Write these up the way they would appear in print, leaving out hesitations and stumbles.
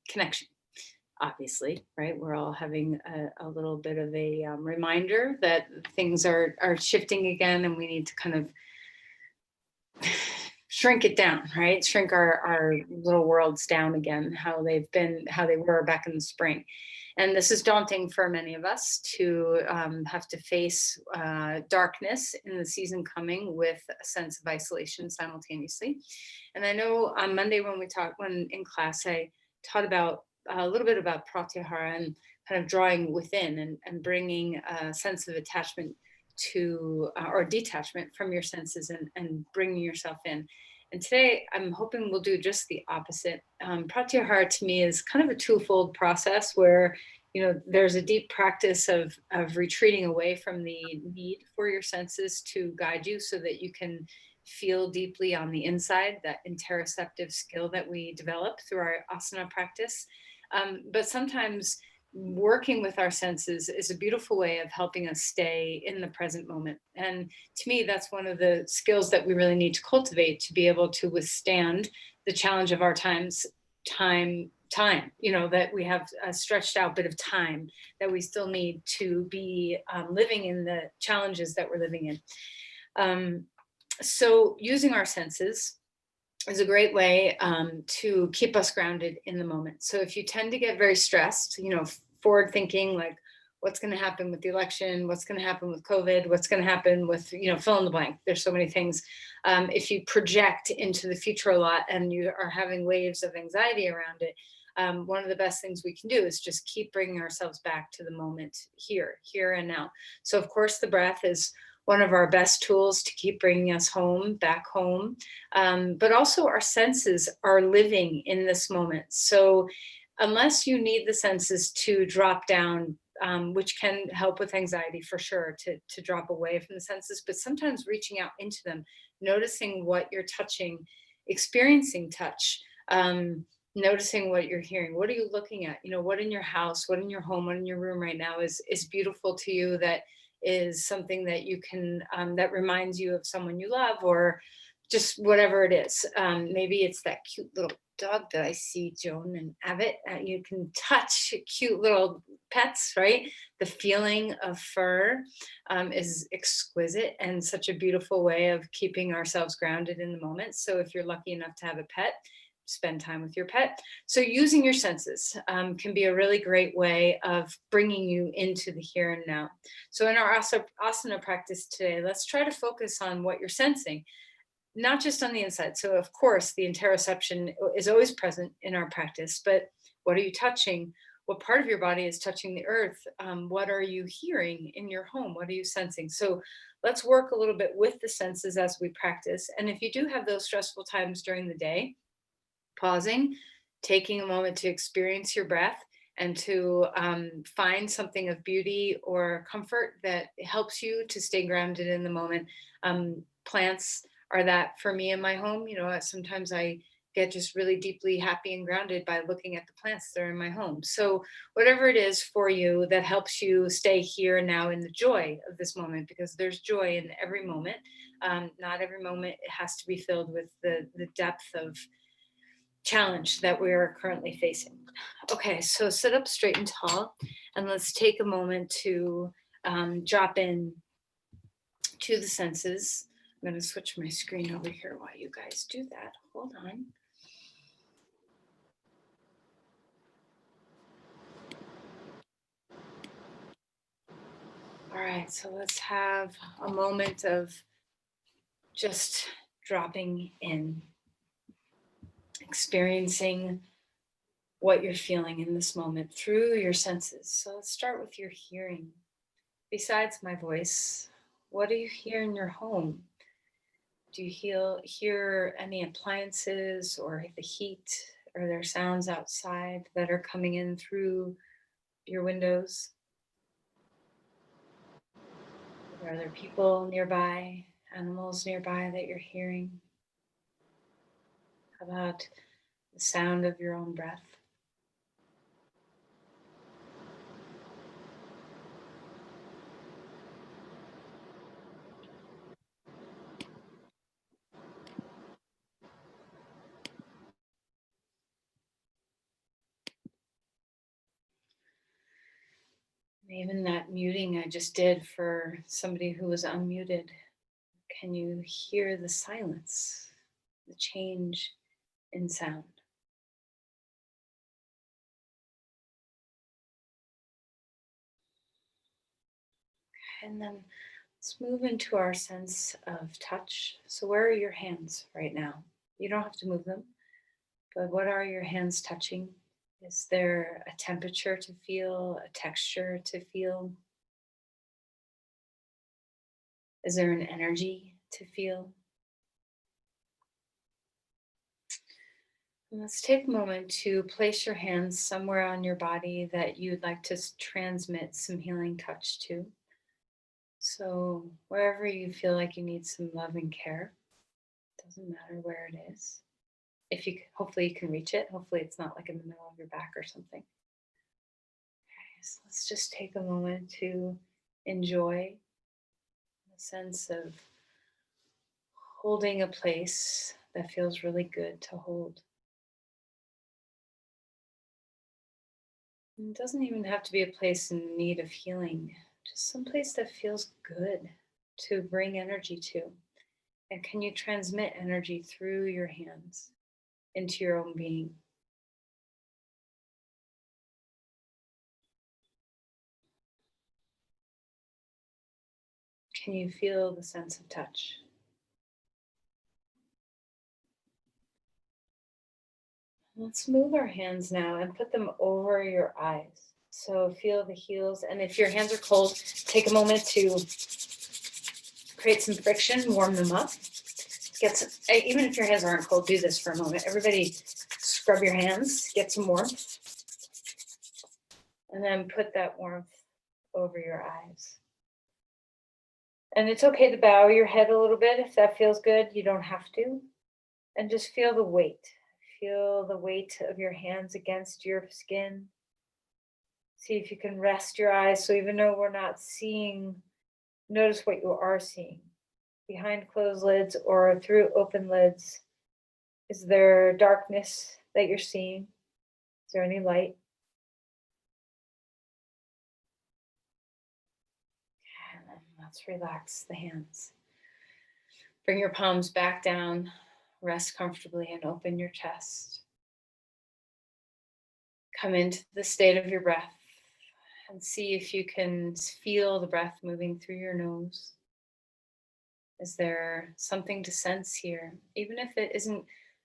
connection. Obviously, right? We're all having a little bit of a reminder that things are shifting again, and we need to kind of shrink it down, right? Shrink our little worlds down again, how they were back in the spring. And this is daunting for many of us to have to face darkness in the season coming with a sense of isolation simultaneously. And I know on Monday when in class, I taught about a little bit about pratyahara and kind of drawing within and bringing a sense of attachment to or detachment from your senses and bringing yourself in. And today I'm hoping we'll do just the opposite. Pratyahara to me is kind of a twofold process where there's a deep practice of retreating away from the need for your senses to guide you so that you can feel deeply on the inside, that interoceptive skill that we develop through our asana practice. But sometimes working with our senses is a beautiful way of helping us stay in the present moment. And to me, that's one of the skills that we really need to cultivate to be able to withstand the challenge of our time, that we have a stretched out bit of time that we still need to be living in the challenges that we're living in. So using our senses is a great way to keep us grounded in the moment. So if you tend to get very stressed, forward thinking, like what's going to happen with the election, what's going to happen with COVID, what's going to happen with, fill in the blank. There's so many things. If you project into the future a lot and you are having waves of anxiety around it, one of the best things we can do is just keep bringing ourselves back to the moment here and now. So of course, the breath is one of our best tools to keep bringing us back home. But also our senses are living in this moment. So unless you need the senses to drop down, which can help with anxiety for sure, to drop away from the senses, but sometimes reaching out into them, noticing what you're touching, experiencing touch, noticing what you're hearing. What are you looking at? What in your house, what in your home, what in your room right now is beautiful to you, that is something that you can, that reminds you of someone you love, or just whatever it is. Maybe it's that cute little dog that I see, Joan and Abbott. You can touch cute little pets, right? The feeling of fur is exquisite and such a beautiful way of keeping ourselves grounded in the moment. So if you're lucky enough to have a pet, spend time with your pet. So using your senses can be a really great way of bringing you into the here and now. So in our asana practice today, let's try to focus on what you're sensing, not just on the inside. So of course, the interoception is always present in our practice, but what are you touching? What part of your body is touching the earth? What are you hearing in your home? What are you sensing? So let's work a little bit with the senses as we practice. And if you do have those stressful times during the day, pausing, taking a moment to experience your breath and to find something of beauty or comfort that helps you to stay grounded in the moment. Plants are that for me in my home. Sometimes I get just really deeply happy and grounded by looking at the plants that are in my home. So whatever it is for you that helps you stay here and now in the joy of this moment, because there's joy in every moment. Not every moment has to be filled with the depth of challenge that we are currently facing. Okay, so sit up straight and tall, and let's take a moment to drop in to the senses. I'm going to switch my screen over here while you guys do that. Hold on. All right, so let's have a moment of just dropping in, experiencing what you're feeling in this moment through your senses. So let's start with your hearing. Besides my voice, what do you hear in your home? Do you hear any appliances or the heat? Are there sounds outside that are coming in through your windows? Are there people nearby, animals nearby that you're hearing? How about the sound of your own breath? Even that muting I just did for somebody who was unmuted, can you hear the silence, the change in sound? And then let's move into our sense of touch. So, where are your hands right now? You don't have to move them, but what are your hands touching? Is there a temperature to feel, a texture to feel? Is there an energy to feel? And let's take a moment to place your hands somewhere on your body that you'd like to transmit some healing touch to. So, wherever you feel like you need some love and care, doesn't matter where it is. If you hopefully you can reach it. Hopefully it's not like in the middle of your back or something. Okay, so let's just take a moment to enjoy the sense of holding a place that feels really good to hold. And it doesn't even have to be a place in need of healing, just some place that feels good to bring energy to. And can you transmit energy through your hands into your own being? Can you feel the sense of touch? Let's move our hands now and put them over your eyes. So feel the heels. And if your hands are cold, take a moment to create some friction, warm them up. Get some, even if your hands aren't cold, do this for a moment. Everybody scrub your hands, get some warmth, and then put that warmth over your eyes. And it's okay to bow your head a little bit if that feels good. You don't have to. And just feel the weight. Feel the weight of your hands against your skin. See if you can rest your eyes. So even though we're not seeing, notice what you are seeing. Behind closed lids or through open lids, is there darkness that you're seeing? Is there any light? And then let's relax the hands. Bring your palms back down, rest comfortably, and open your chest. Come into the state of your breath and see if you can feel the breath moving through your nose. Is there something to sense here? Even if it isn't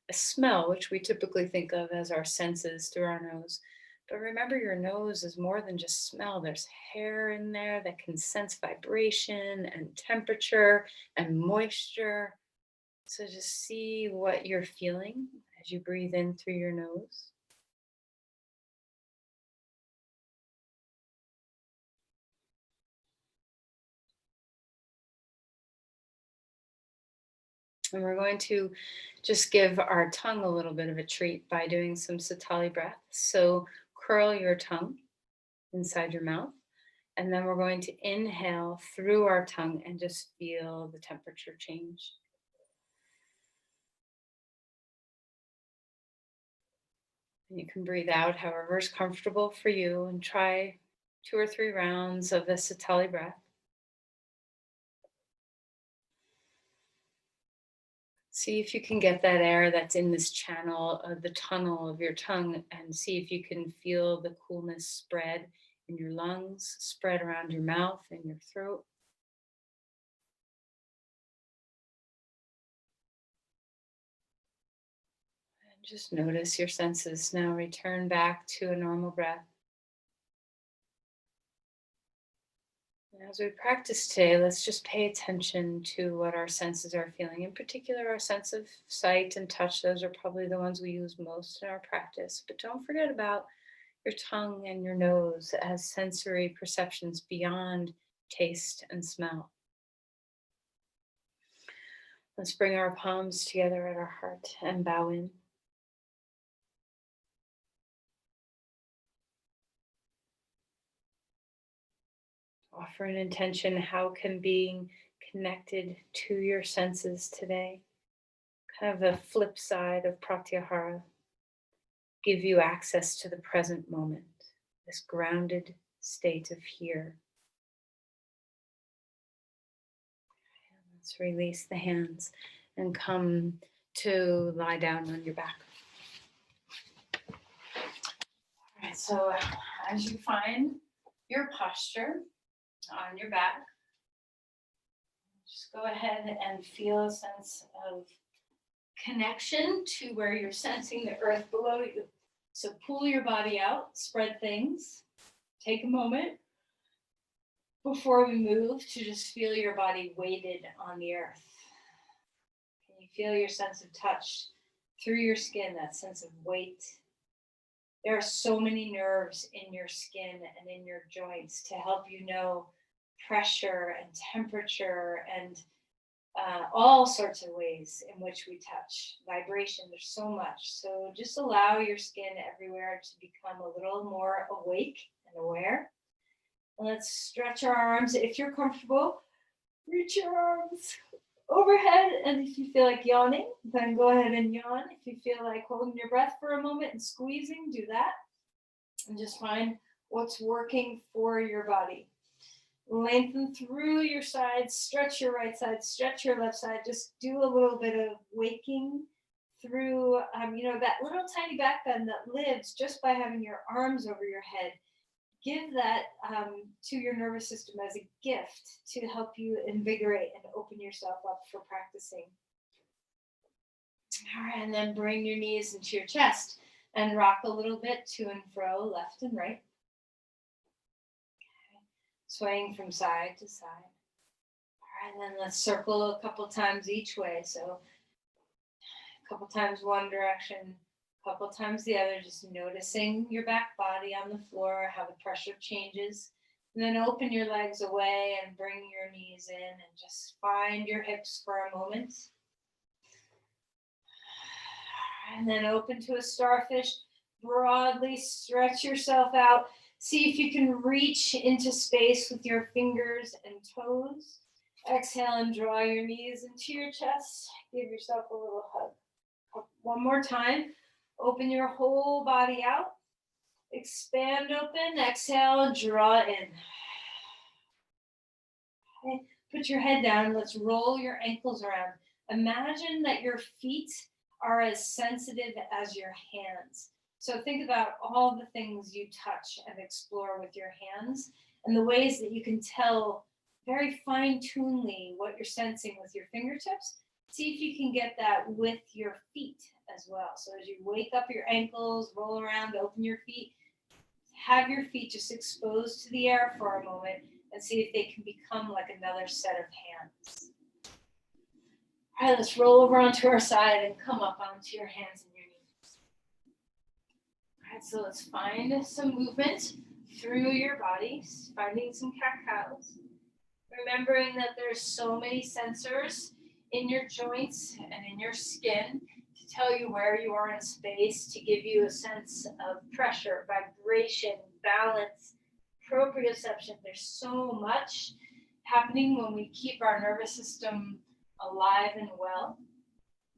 a smell, which we typically think of as our senses through our nose. But remember, your nose is more than just smell. There's hair in there that can sense vibration and temperature and moisture. So just see what you're feeling as you breathe in through your nose. And we're going to just give our tongue a little bit of a treat by doing some Satali breath. So curl your tongue inside your mouth. And then we're going to inhale through our tongue and just feel the temperature change. And you can breathe out however is comfortable for you and try 2 or 3 rounds of the Satali breath. See if you can get that air that's in this channel, the tunnel of your tongue, and see if you can feel the coolness spread in your lungs, spread around your mouth and your throat. And just notice your senses now return back to a normal breath. And as we practice today, let's just pay attention to what our senses are feeling. In particular, our sense of sight and touch, those are probably the ones we use most in our practice. But don't forget about your tongue and your nose as sensory perceptions beyond taste and smell. Let's bring our palms together at our heart and bow in. Offer an intention. How can being connected to your senses today, kind of a flip side of Pratyahara, give you access to the present moment, this grounded state of here. Let's release the hands and come to lie down on your back. All right, so as you find your posture on your back, just go ahead and feel a sense of connection to where you're sensing the earth below you. So pull your body out, spread things. Take a moment before we move to just feel your body weighted on the earth. Can you feel your sense of touch through your skin, that sense of weight? There are so many nerves in your skin and in your joints to help you know pressure and temperature and all sorts of ways in which we touch. Vibration, there's so much. So just allow your skin everywhere to become a little more awake and aware. And let's stretch our arms. If you're comfortable, reach your arms overhead. And if you feel like yawning, then go ahead and yawn. If you feel like holding your breath for a moment and squeezing, do that. And just find what's working for your body. Lengthen through your sides, stretch your right side, stretch your left side. Just do a little bit of waking through, that little tiny back bend that lives just by having your arms over your head. Give that to your nervous system as a gift to help you invigorate and open yourself up for practicing. All right, and then bring your knees into your chest and rock a little bit to and fro, left and right. Swaying from side to side. All right, and then let's circle a couple times each way. So a couple times one direction, a couple times the other, just noticing your back body on the floor, how the pressure changes. And then open your legs away and bring your knees in and just find your hips for a moment. And then open to a starfish. Broadly stretch yourself out. See if you can reach into space with your fingers and toes. Exhale and draw your knees into your chest. Give yourself a little hug. One more time. Open your whole body out. Expand open. Exhale, draw in. Okay. Put your head down. Let's roll your ankles around. Imagine that your feet are as sensitive as your hands. So think about all the things you touch and explore with your hands and the ways that you can tell very fine-tunedly what you're sensing with your fingertips. See if you can get that with your feet as well. So as you wake up your ankles, roll around, open your feet, have your feet just exposed to the air for a moment and see if they can become like another set of hands. All right, let's roll over onto our side and come up onto your hands and your knees. All right, so let's find some movement through your body, finding some cat-cows. Remembering that there's so many sensors in your joints and in your skin to tell you where you are in space, to give you a sense of pressure, vibration, balance, proprioception. There's so much happening when we keep our nervous system alive and well.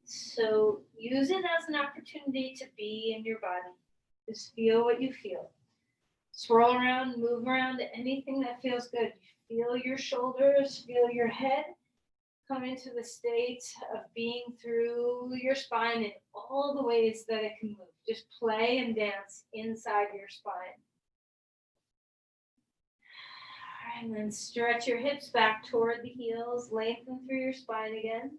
So use it as an opportunity to be in your body. Just feel what you feel. Swirl around, move around to anything that feels good. Feel your shoulders, feel your head. Come into the state of being through your spine in all the ways that it can move. Just play and dance inside your spine. And then stretch your hips back toward the heels, lengthen through your spine again.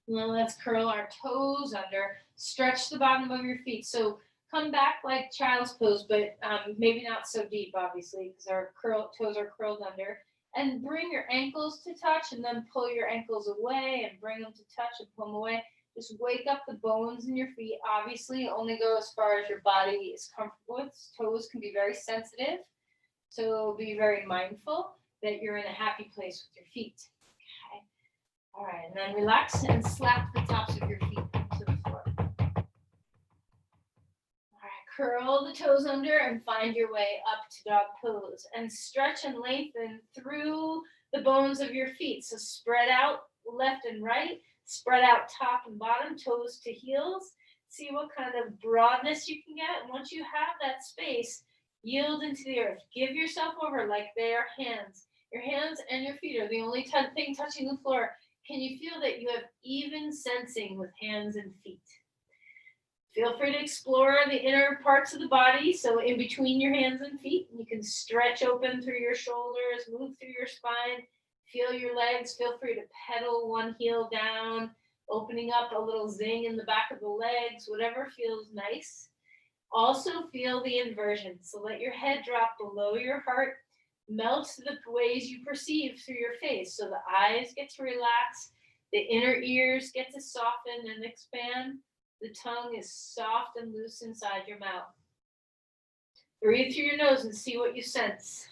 Now let's curl our toes under, stretch the bottom of your feet. So come back like child's pose, but maybe not so deep, obviously, because our toes are curled under. And bring your ankles to touch and then pull your ankles away and bring them to touch and pull them away. Just wake up the bones in your feet. Obviously, only go as far as your body is comfortable with. Toes can be very sensitive. So be very mindful that you're in a happy place with your feet. Okay. All right, and then relax and slap the tops of your feet into the floor. All right, curl the toes under and find your way up to dog pose and stretch and lengthen through the bones of your feet. So spread out left and right, spread out top and bottom, toes to heels. See what kind of broadness you can get. And once you have that space, Yield into the earth. Give yourself over like they are hands. Your hands and your feet are the only thing touching the floor. Can you feel that you have even sensing with hands and feet? Feel free to explore the inner parts of the body. So in between your hands and feet, you can stretch open through your shoulders, move through your spine, feel your legs. Feel free to pedal one heel down, opening up a little zing in the back of the legs, whatever feels nice. Also feel the inversion. So let your head drop below your heart, melt the ways you perceive through your face. So the eyes get to relax, the inner ears get to soften and expand. The tongue is soft and loose inside your mouth. Breathe through your nose and see what you sense.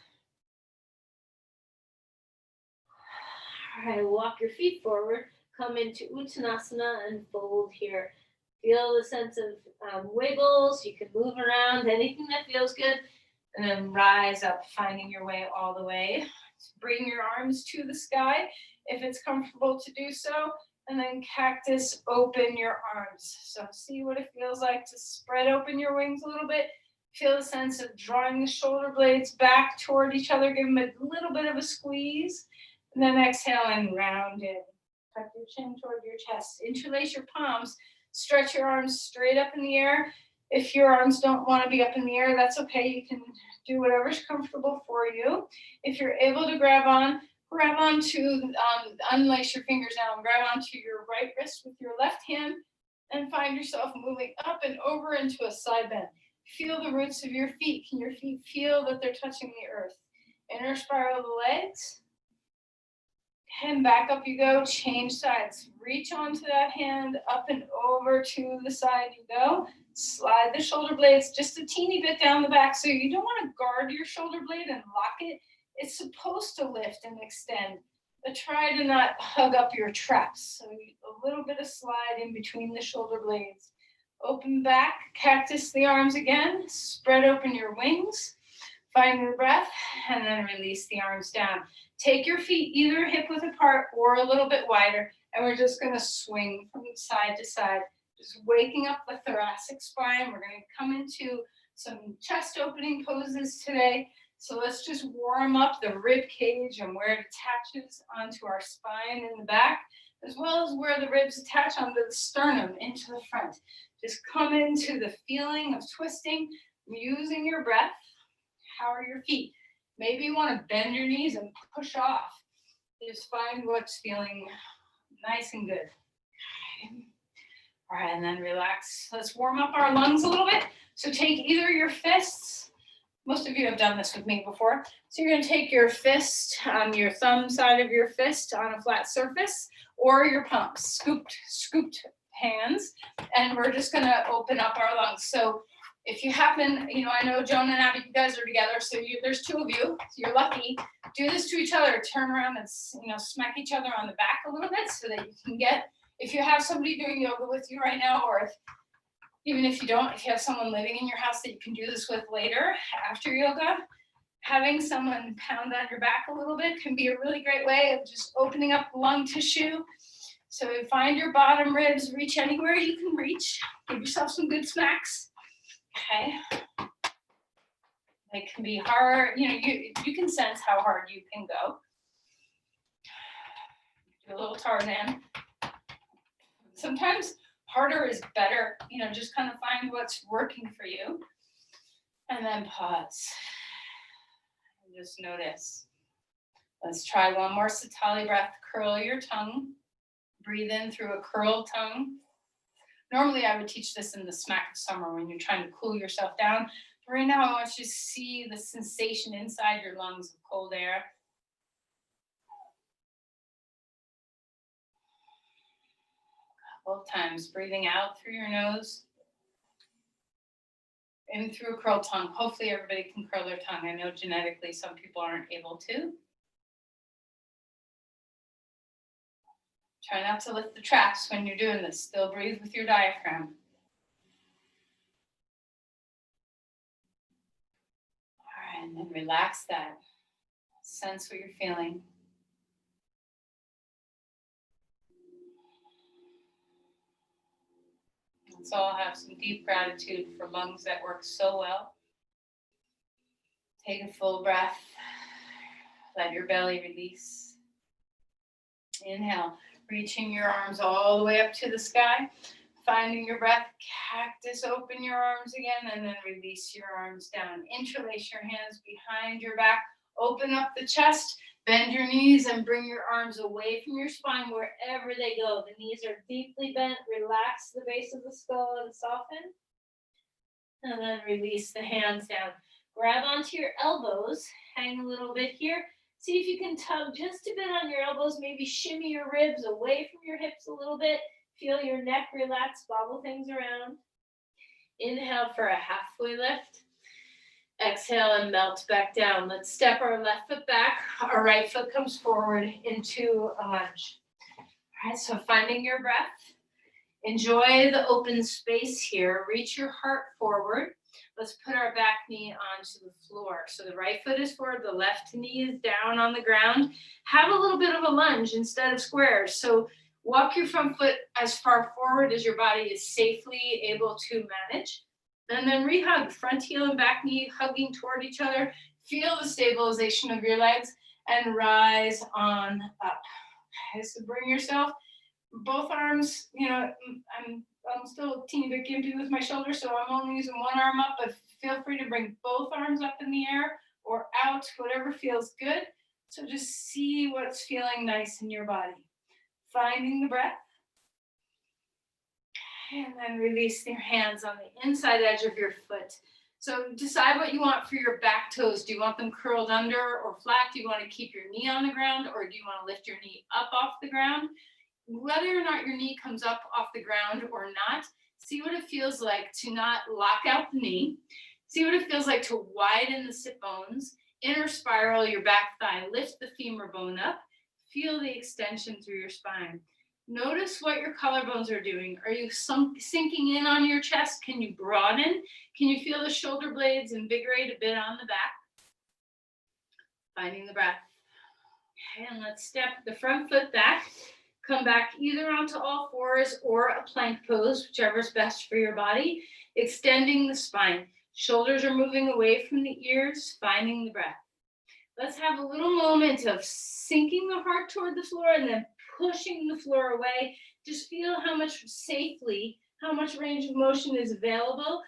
All right, walk your feet forward. Come into Uttanasana and fold here. Feel the sense of wiggles. You can move around, anything that feels good. And then rise up, finding your way all the way. Bring your arms to the sky if it's comfortable to do so. And then cactus, open your arms. So see what it feels like to spread open your wings a little bit. Feel the sense of drawing the shoulder blades back toward each other. Give them a little bit of a squeeze. And then exhale and round in. Tuck your chin toward your chest. Interlace your palms. Stretch your arms straight up in the air. If your arms don't want to be up in the air, that's okay. You can do whatever's comfortable for you. If you're able to grab on to, unlace your fingers down, grab onto your right wrist with your left hand, and find yourself moving up and over into a side bend. Feel the roots of your feet. Can your feet feel that they're touching the earth? Inner spiral the legs. And back up you go, change sides. Reach onto that hand, up and over to the side you go. Slide the shoulder blades just a teeny bit down the back. So you don't want to guard your shoulder blade and lock it. It's supposed to lift and extend, but try to not hug up your traps. So a little bit of slide in between the shoulder blades. Open back, cactus the arms again. Spread open your wings. Find your breath, and then release the arms down. Take your feet either hip width apart or a little bit wider, and we're just going to swing from side to side, just waking up the thoracic spine. We're going to come into some chest opening poses today. So let's just warm up the rib cage and where it attaches onto our spine in the back, as well as where the ribs attach onto the sternum into the front. Just come into the feeling of twisting, using your breath. How are your feet? Maybe you want to bend your knees and push off. Just find what's feeling nice and good. Okay. All right, and then relax. Let's warm up our lungs a little bit. So take either your fists. Most of you have done this with me before. So you're going to take your fist, your thumb side of your fist on a flat surface, or your palms, scooped hands, and we're just going to open up our lungs. So if you happen, I know Joan and Abby, you guys are together, so there's two of you, so you're lucky. Do this to each other. Turn around and smack each other on the back a little bit so that you can get, if you have somebody doing yoga with you right now, or even if you don't, if you have someone living in your house that you can do this with later after yoga, having someone pound on your back a little bit can be a really great way of just opening up lung tissue. So find your bottom ribs, reach anywhere you can reach. Give yourself some good smacks. Okay. It can be hard, you can sense how hard you can go. Do a little Tarzan. Sometimes harder is better, just kind of find what's working for you. And then pause. And just notice. Let's try one more Satali breath. Curl your tongue. Breathe in through a curled tongue. Normally I would teach this in the smack of summer when you're trying to cool yourself down. But right now I want you to see the sensation inside your lungs of cold air. Both times, breathing out through your nose, in through a curled tongue. Hopefully everybody can curl their tongue. I know genetically some people aren't able to. Try not to lift the traps when you're doing this. Still breathe with your diaphragm. All right, and then relax that. Sense what you're feeling. Let's all have some deep gratitude for lungs that work so well. Take a full breath. Let your belly release. Inhale, reaching your arms all the way up to the sky. Finding your breath, cactus, open your arms again, and then release your arms down. Interlace your hands behind your back. Open up the chest, bend your knees, and bring your arms away from your spine wherever they go. The knees are deeply bent. Relax the base of the skull and soften. And then release the hands down. Grab onto your elbows, hang a little bit here. See if you can tug just a bit on your elbows, maybe shimmy your ribs away from your hips a little bit. Feel your neck relax, bobble things around. Inhale for a halfway lift. Exhale and melt back down. Let's step our left foot back. Our right foot comes forward into a lunge. All right, so finding your breath. Enjoy the open space here. Reach your heart forward. Let's put our back knee onto the floor. So the right foot is forward, the left knee is down on the ground. Have a little bit of a lunge instead of squares. So walk your front foot as far forward as your body is safely able to manage. And then rehug, front heel and back knee hugging toward each other. Feel the stabilization of your legs and rise on up. Okay, so bring yourself, both arms, I'm still a teeny bit gimpy with my shoulder, so I'm only using one arm up, but feel free to bring both arms up in the air or out, whatever feels good. So just see what's feeling nice in your body. Finding the breath. And then release your hands on the inside edge of your foot. So decide what you want for your back toes. Do you want them curled under or flat? Do you want to keep your knee on the ground, or do you want to lift your knee up off the ground? Whether or not your knee comes up off the ground or not, see what it feels like to not lock out the knee. See what it feels like to widen the sit bones, inner spiral your back thigh, lift the femur bone up, feel the extension through your spine. Notice what your collarbones are doing. Are you sinking in on your chest? Can you broaden? Can you feel the shoulder blades invigorate a bit on the back? Finding the breath. Okay, and let's step the front foot back. Come back either onto all fours or a plank pose, whichever is best for your body. Extending the spine. Shoulders are moving away from the ears, finding the breath. Let's have a little moment of sinking the heart toward the floor and then pushing the floor away. Just feel how much range of motion is available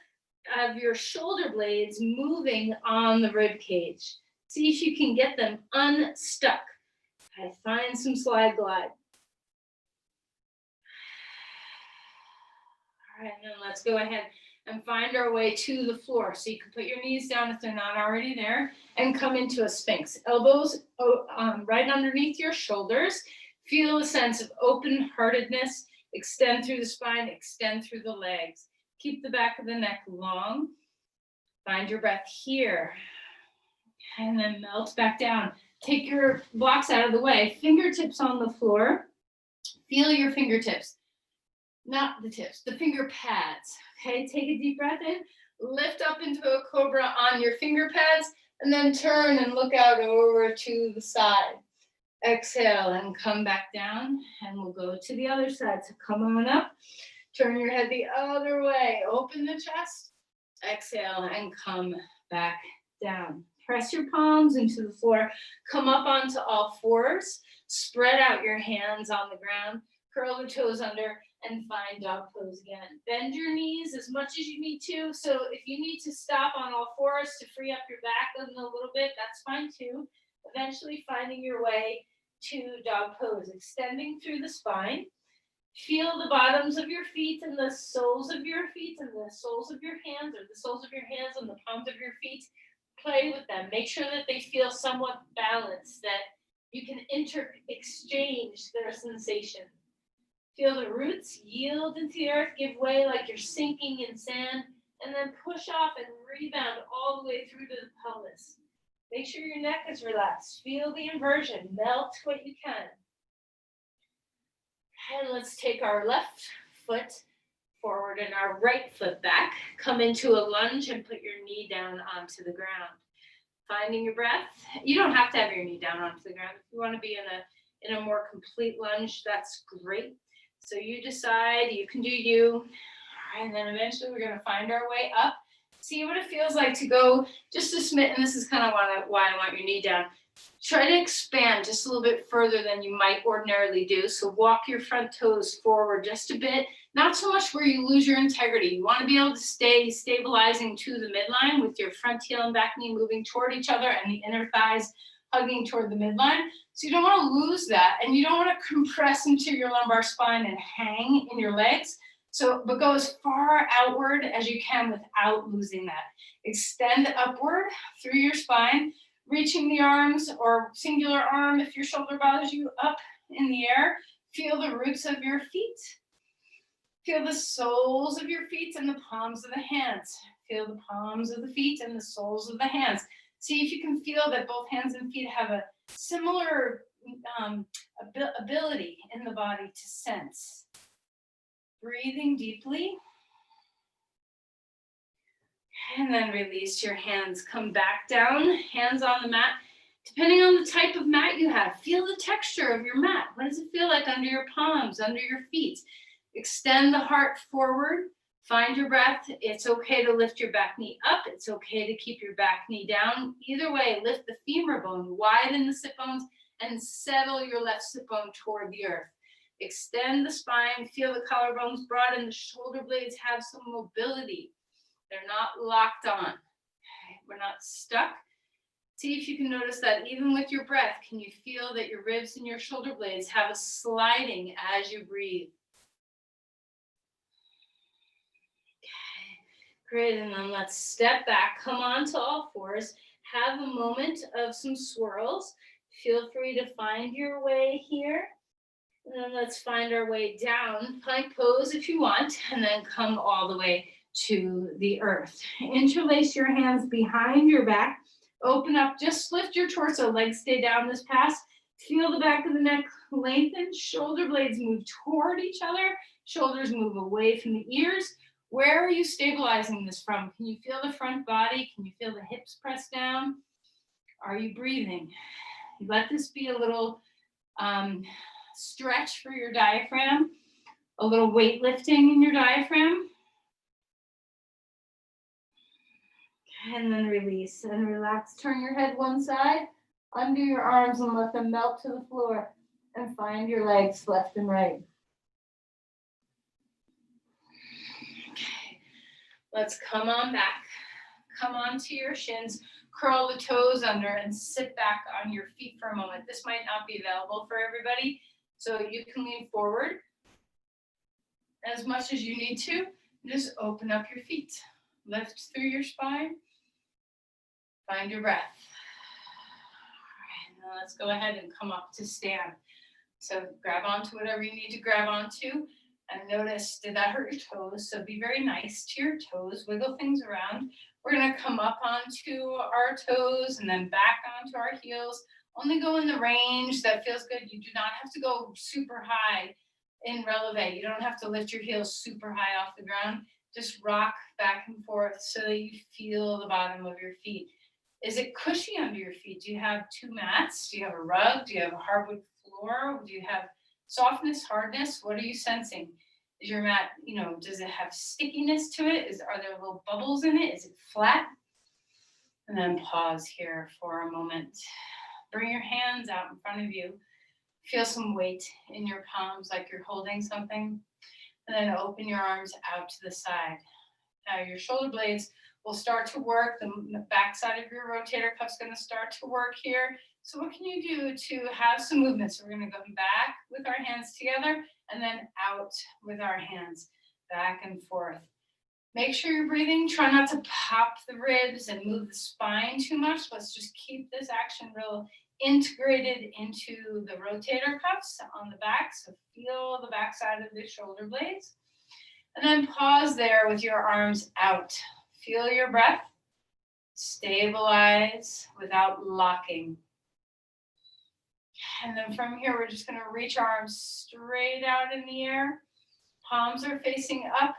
of your shoulder blades moving on the rib cage. See if you can get them unstuck. Okay, find some slide glide. All right, and then let's go ahead and find our way to the floor. So you can put your knees down if they're not already there and come into a Sphinx. Elbows right underneath your shoulders. Feel a sense of open-heartedness. Extend through the spine, extend through the legs. Keep the back of the neck long. Find your breath here. And then melt back down. Take your blocks out of the way. Fingertips on the floor. Feel your fingertips. Not the tips, the finger pads. Okay, take a deep breath in, lift up into a cobra on your finger pads, and then turn and look out over to the side. Exhale and come back down, and we'll go to the other side. So come on up, turn your head the other way, open the chest, exhale and come back down. Press your palms into the floor, come up onto all fours, spread out your hands on the ground, curl the toes under, and find dog pose again. Bend your knees as much as you need to. So if you need to stop on all fours to free up your back a little bit, that's fine too. Eventually finding your way to dog pose, extending through the spine. Feel the bottoms of your feet and the soles of your feet and the soles of your hands, or the soles of your hands and the palms of your feet. Play with them. Make sure that they feel somewhat balanced, that you can exchange their sensation. Feel the roots yield into the earth, give way like you're sinking in sand, and then push off and rebound all the way through to the pelvis. Make sure your neck is relaxed. Feel the inversion. Melt what you can. And let's take our left foot forward and our right foot back. Come into a lunge and put your knee down onto the ground. Finding your breath. You don't have to have your knee down onto the ground. If you want to be in a more complete lunge, that's great. So you decide, you can do you. All right, and then eventually we're going to find our way up See what it feels like to go just a smidge, and this is kind of why I want your knee down. Try to expand just a little bit further than you might ordinarily do. So walk your front toes forward just a bit, not so much where you lose your integrity. You want to be able to stay stabilizing to the midline with your front heel and back knee moving toward each other and the inner thighs hugging toward the midline. So you don't want to lose that, and you don't want to compress into your lumbar spine and hang in your legs. So, but go as far outward as you can without losing that. Extend upward through your spine, reaching the arms or singular arm if your shoulder bothers you up in the air. Feel the roots of your feet. Feel the soles of your feet and the palms of the hands. Feel the palms of the feet and the soles of the hands. See if you can feel that both hands and feet have a similar ability in the body to sense. Breathing deeply. And then release your hands. Come back down, hands on the mat. Depending on the type of mat you have, feel the texture of your mat. What does it feel like under your palms, under your feet? Extend the heart forward. Find your breath. It's okay to lift your back knee up. It's okay to keep your back knee down. Either way, lift the femur bone, widen the sit bones, and settle your left sit bone toward the earth. Extend the spine, feel the collarbones broaden, the shoulder blades have some mobility. They're not locked on. Okay, we're not stuck. See if you can notice that even with your breath, can you feel that your ribs and your shoulder blades have a sliding as you breathe? Okay, great, and then let's step back, come on to all fours, have a moment of some swirls. Feel free to find your way here. And then let's find our way down, plank pose if you want, and then come all the way to the earth. Interlace your hands behind your back. Open up, just lift your torso, legs stay down this pass. Feel the back of the neck lengthen, shoulder blades move toward each other, shoulders move away from the ears. Where are you stabilizing this from? Can you feel the front body? Can you feel the hips press down? Are you breathing? Let this be a little stretch for your diaphragm, a little weightlifting in your diaphragm. And then release and relax. Turn your head one side, under your arms and let them melt to the floor, and find your legs left and right. Okay, let's come on back. Come onto your shins, curl the toes under and sit back on your feet for a moment. This might not be available for everybody, so you can lean forward as much as you need to. Just open up your feet. Lift through your spine. Find your breath. All right, now let's go ahead and come up to stand. So grab onto whatever you need to grab onto. And notice, did that hurt your toes? So be very nice to your toes. Wiggle things around. We're going to come up onto our toes and then back onto our heels. Only go in the range that feels good. You do not have to go super high in releve. You don't have to lift your heels super high off the ground. Just rock back and forth so that you feel the bottom of your feet. Is it cushy under your feet? Do you have two mats? Do you have a rug? Do you have a hardwood floor? Do you have softness, hardness? What are you sensing? Is your mat, does it have stickiness to it? Are there little bubbles in it? Is it flat? And then pause here for a moment. Bring your hands out in front of you. Feel some weight in your palms like you're holding something. And then open your arms out to the side. Now your shoulder blades will start to work. The back side of your rotator cuff's going to start to work here. So what can you do to have some movement? So we're going to go back with our hands together and then out with our hands, back and forth. Make sure you're breathing. Try not to pop the ribs and move the spine too much. Let's just keep this action real integrated into the rotator cuffs on the back. So feel the back side of the shoulder blades. And then pause there with your arms out. Feel your breath. Stabilize without locking. And then from here, we're just going to reach our arms straight out in the air. Palms are facing up.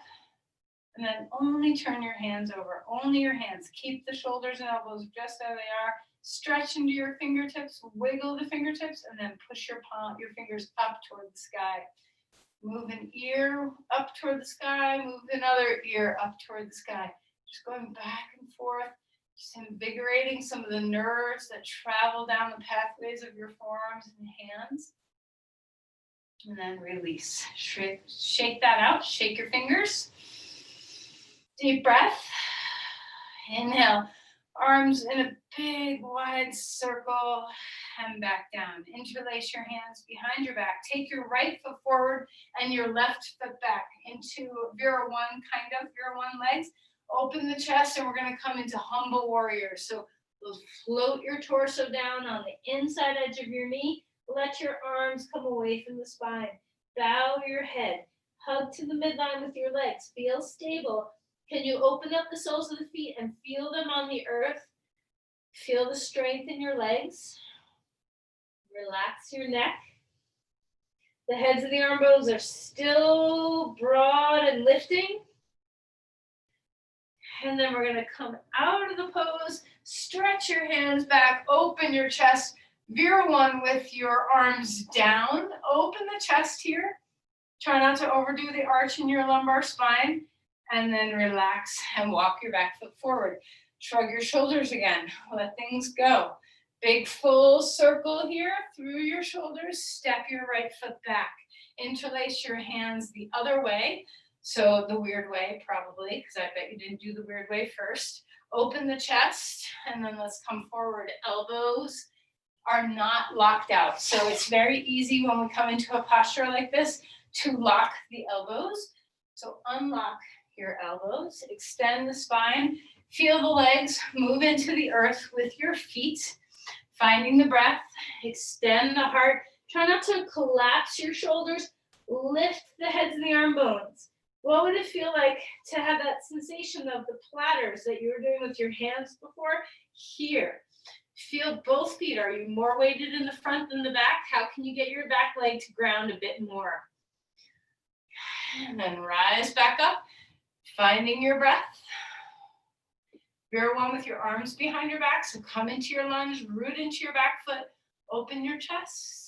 And then only turn your hands over. Only your hands. Keep the shoulders and elbows just how they are. Stretch into your fingertips. Wiggle the fingertips. And then push your fingers up toward the sky. Move an ear up toward the sky. Move another ear up toward the sky. Just going back and forth, just invigorating some of the nerves that travel down the pathways of your forearms and hands. And then release. Shake that out. Shake your fingers. Deep breath. Inhale. Arms in a big wide circle and back down. Interlace your hands behind your back. Take your right foot forward and your left foot back into Vira One, Vira One legs. Open the chest and we're going to come into humble warrior. So float your torso down on the inside edge of your knee. Let your arms come away from the spine. Bow your head. Hug to the midline with your legs. Feel stable. Can you open up the soles of the feet and feel them on the earth? Feel the strength in your legs. Relax your neck. The heads of the arm bones are still broad and lifting. And then we're going to come out of the pose, stretch your hands back, open your chest. Vira One with your arms down. Open the chest here. Try not to overdo the arch in your lumbar spine. And then relax and walk your back foot forward. Shrug your shoulders again. Let things go. Big full circle here through your shoulders. Step your right foot back. Interlace your hands the other way. So the weird way, probably, because I bet you didn't do the weird way first. Open the chest, and then let's come forward. Elbows are not locked out. So it's very easy when we come into a posture like this to lock the elbows. So unlock your elbows, extend the spine, feel the legs move into the earth with your feet, finding the breath, extend the heart. Try not to collapse your shoulders, lift the heads of the arm bones. What would it feel like to have that sensation of the platters that you were doing with your hands before? Here. Feel both feet. Are you more weighted in the front than the back? How can you get your back leg to ground a bit more? And then rise back up, finding your breath. Vira One with your arms behind your back. So come into your lunge, root into your back foot, open your chest.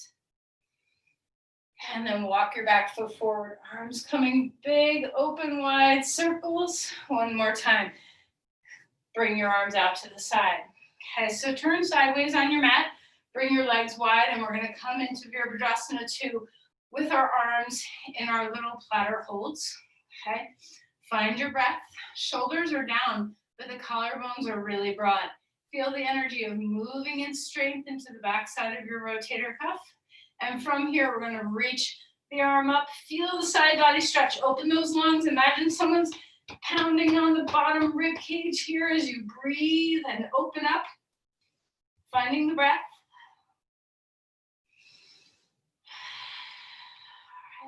And then walk your back foot forward. Arms coming big, open, wide circles. One more time. Bring your arms out to the side. Okay, so turn sideways on your mat. Bring your legs wide, and we're going to come into Virabhadrasana 2 with our arms in our little platter holds. Okay, find your breath. Shoulders are down, but the collarbones are really broad. Feel the energy of moving in strength into the backside of your rotator cuff. And from here, we're going to reach the arm up. Feel the side body stretch. Open those lungs. Imagine someone's pounding on the bottom rib cage here as you breathe and open up. Finding the breath.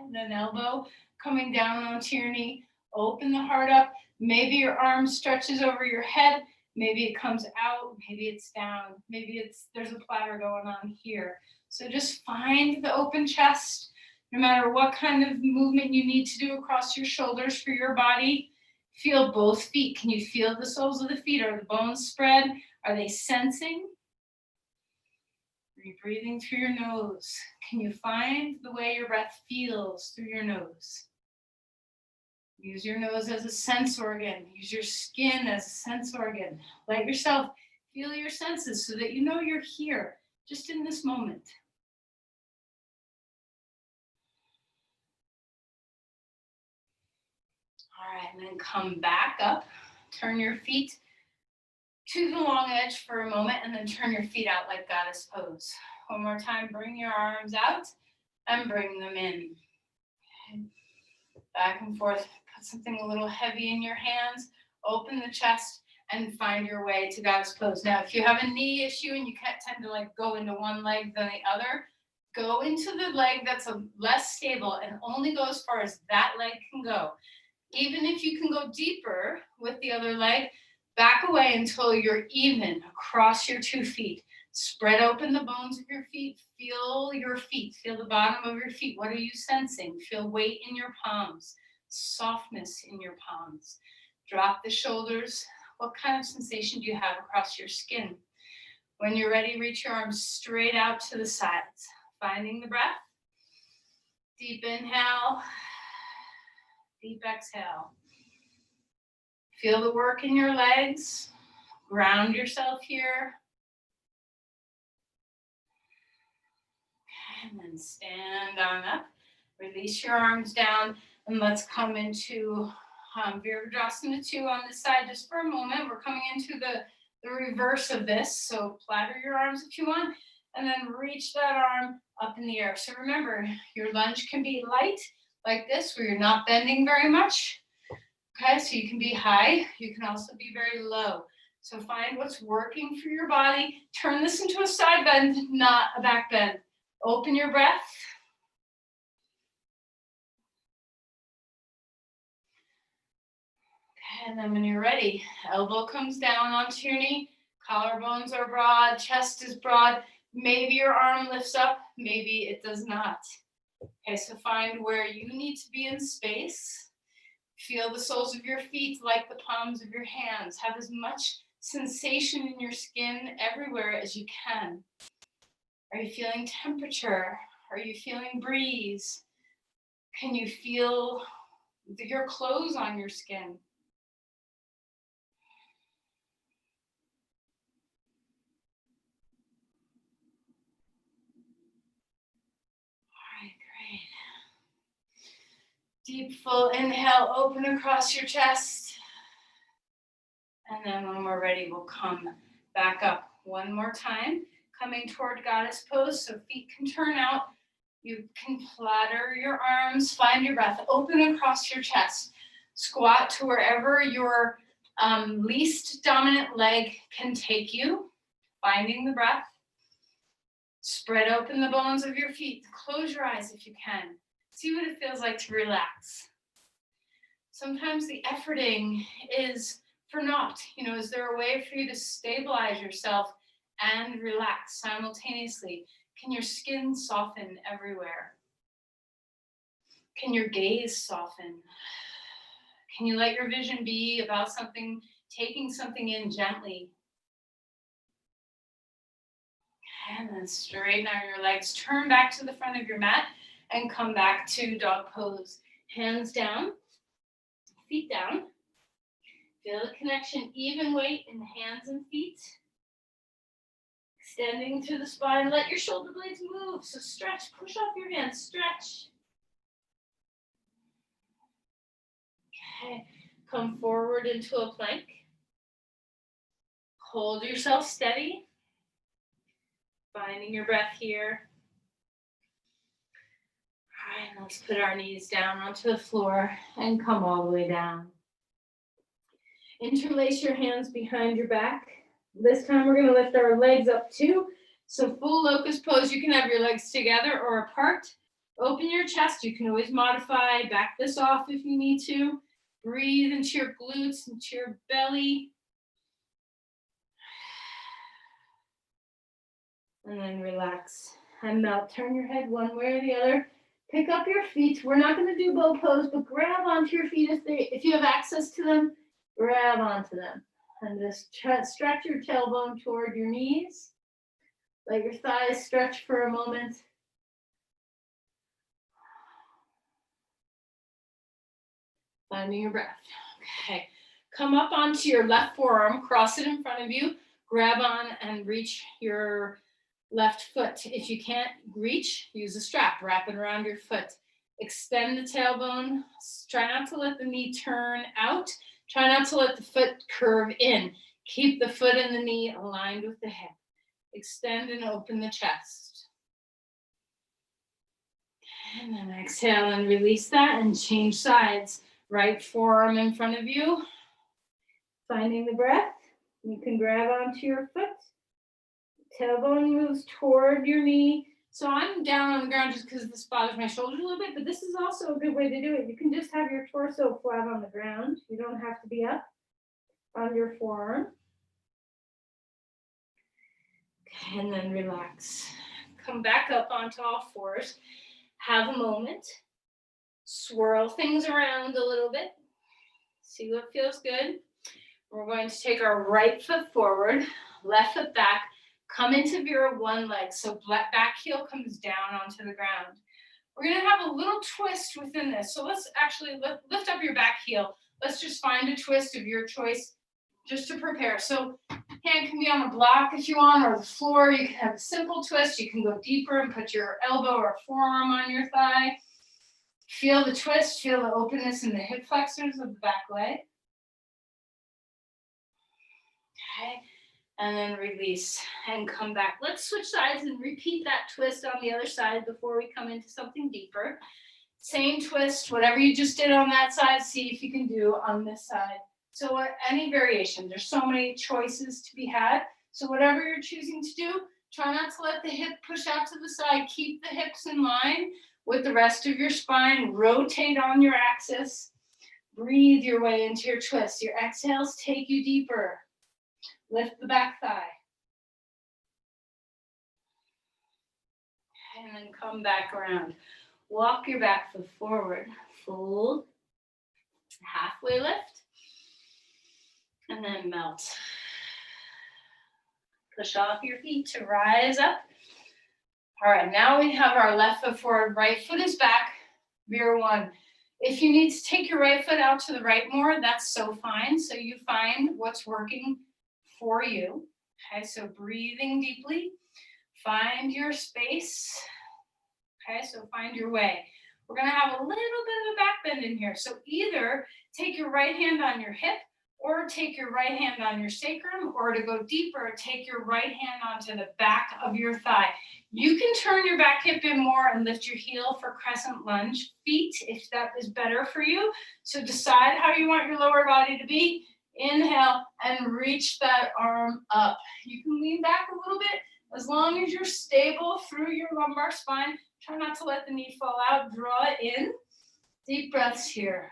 And an elbow coming down onto your knee. Open the heart up. Maybe your arm stretches over your head. Maybe it comes out. Maybe it's down. Maybe there's a platter going on here. So just find the open chest. No matter what kind of movement you need to do across your shoulders for your body. Feel both feet. Can you feel the soles of the feet? Are the bones spread? Are they sensing? Are you breathing through your nose? Can you find the way your breath feels through your nose? Use your nose as a sense organ. Use your skin as a sense organ. Let yourself feel your senses so that you know you're here, just in this moment. All right, and then come back up. Turn your feet to the long edge for a moment, and then turn your feet out like goddess pose. One more time, bring your arms out and bring them in. Okay. Back and forth. Put something a little heavy in your hands. Open the chest and find your way to goddess pose. Now, if you have a knee issue and you can't tend to go into one leg than the other, go into the leg that's less stable and only go as far as that leg can go. Even if you can go deeper with the other leg, back away until you're even across your 2 feet. Spread open the bones of your feet. Feel your feet. Feel the bottom of your feet. What are you sensing? Feel weight in your palms. Softness in your palms. Drop the shoulders. What kind of sensation do you have across your skin? When you're ready, reach your arms straight out to the sides. Finding the breath. Deep inhale. Deep exhale. Feel the work in your legs. Ground yourself here. And then stand on up. Release your arms down. And let's come into Virabhadrasana 2 on this side just for a moment. We're coming into the reverse of this. So platter your arms if you want. And then reach that arm up in the air. So remember, your lunge can be light like this, where you're not bending very much. Okay, so you can be high. You can also be very low. So find what's working for your body. Turn this into a side bend, not a back bend. Open your breath. Okay, and then when you're ready, elbow comes down onto your knee. Collarbones are broad, chest is broad. Maybe your arm lifts up, maybe it does not. Okay, so find where you need to be in space. Feel the soles of your feet like the palms of your hands. Have as much sensation in your skin everywhere as you can. Are you feeling temperature? Are you feeling breeze? Can you feel your clothes on your skin? All right, great. Deep, full inhale, open across your chest. And then when we're ready, we'll come back up one more time, coming toward goddess pose, so feet can turn out. You can platter your arms, find your breath, open across your chest. Squat to wherever your least dominant leg can take you, finding the breath. Spread open the bones of your feet. Close your eyes if you can. See what it feels like to relax. Sometimes the efforting is for naught. Is there a way for you to stabilize yourself and relax simultaneously? Can your skin soften everywhere? Can your gaze soften? Can you let your vision be about something, taking something in gently? And then straighten out your legs. Turn back to the front of your mat and come back to dog pose. Hands down, feet down. Feel the connection, even weight in the hands and feet. Extending through the spine, let your shoulder blades move. So stretch, push off your hands, stretch. Okay, come forward into a plank. Hold yourself steady. Finding your breath here. All right, let's put our knees down onto the floor and come all the way down. Interlace your hands behind your back. This time we're going to lift our legs up too. So full locust pose, you can have your legs together or apart. Open your chest. You can always modify, back this off if you need to. Breathe into your glutes, into your belly. And then relax and melt. Turn your head one way or the other. Pick up your feet. We're not going to do bow pose, but grab onto your feet if you have access to them. Grab onto them. And just stretch your tailbone toward your knees. Let your thighs stretch for a moment. Finding your breath. Okay. Come up onto your left forearm. Cross it in front of you. Grab on and reach your left foot. If you can't reach, use a strap. Wrap it around your foot. Extend the tailbone. Try not to let the knee turn out. Try not to let the foot curve in. Keep the foot and the knee aligned with the hip. Extend and open the chest. And then exhale and release that and change sides. Right forearm in front of you. Finding the breath. You can grab onto your foot. Tailbone moves toward your knee. So I'm down on the ground just because this bothers my shoulders a little bit, but this is also a good way to do it. You can just have your torso flat on the ground. You don't have to be up on your forearm. Okay, and then relax. Come back up onto all fours. Have a moment. Swirl things around a little bit. See what feels good. We're going to take our right foot forward, left foot back. Come into Vira one leg, so back heel comes down onto the ground. We're gonna have a little twist within this. So let's actually lift up your back heel. let's just find a twist of your choice just to prepare. So hand can be on a block if you want, or the floor. You can have a simple twist. You can go deeper and put your elbow or forearm on your thigh. Feel the twist, feel the openness in the hip flexors of the back leg. Okay, and then release and come back. Let's switch sides and repeat that twist on the other side before we come into something deeper. Same twist, whatever you just did on that side, see if you can do on this side. So any variation, there's so many choices to be had. So whatever you're choosing to do, try not to let the hip push out to the side. Keep the hips in line with the rest of your spine. Rotate on your axis. Breathe your way into your twist. Your exhales take you deeper. Lift the back thigh. And then come back around. Walk your back foot forward. Fold. Halfway lift. And then melt. Push off your feet to rise up. All right, now we have our left foot forward, right foot is back, rear one. If you need to take your right foot out to the right more, that's so fine. So you find what's working for you. Okay, so breathing deeply, find your space. Okay, so find your way. We're gonna have a little bit of a back bend in here. So either take your right hand on your hip, or take your right hand on your sacrum, or to go deeper, take your right hand onto the back of your thigh. You can turn your back hip in more and lift your heel for crescent lunge feet if that is better for you. So decide how you want your lower body to be. Inhale and reach that arm up. You can lean back a little bit as long as you're stable through your lumbar spine. Try not to let the knee fall out. Draw it in. Deep breaths here.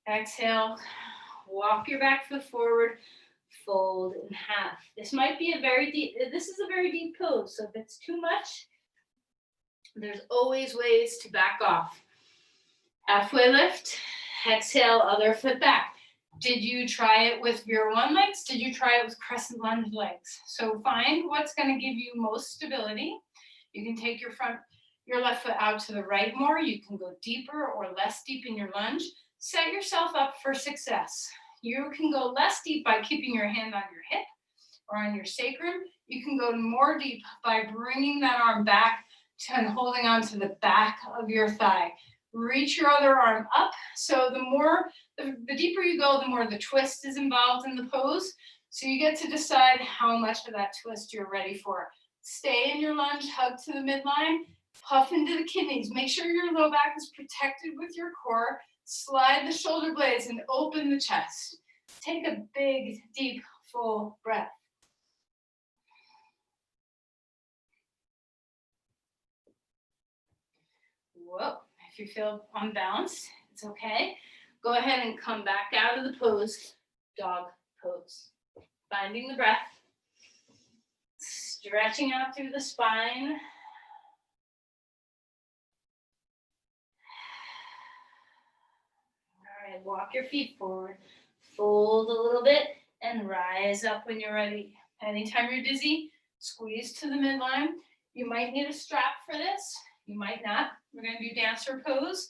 Exhale, walk your back foot forward, fold in half. This is a very deep pose, so if it's too much, there's always ways to back off. Halfway lift, exhale, other foot back. Did you try it with your one legs? Did you try it with crescent lunge legs? So find what's going to give you most stability. You can take your left foot out to the right more. You can go deeper or less deep in your lunge. Set yourself up for success. You can go less deep by keeping your hand on your hip or on your sacrum. You can go more deep by bringing that arm back and holding on to the back of your thigh. Reach your other arm up. So the deeper you go, the more the twist is involved in the pose. So you get to decide how much of that twist you're ready for. Stay in your lunge, hug to the midline, puff into the kidneys. Make sure your low back is protected with your core. Slide the shoulder blades and open the chest. Take a big, deep, full breath. Whoa, if you feel unbalanced, it's okay. Go ahead and come back out of the pose, dog pose. Finding the breath, stretching out through the spine. Walk your feet forward, fold a little bit, and rise up when you're ready. Anytime you're dizzy, squeeze to the midline. You might need a strap for this. You might not. We're going to do dancer pose.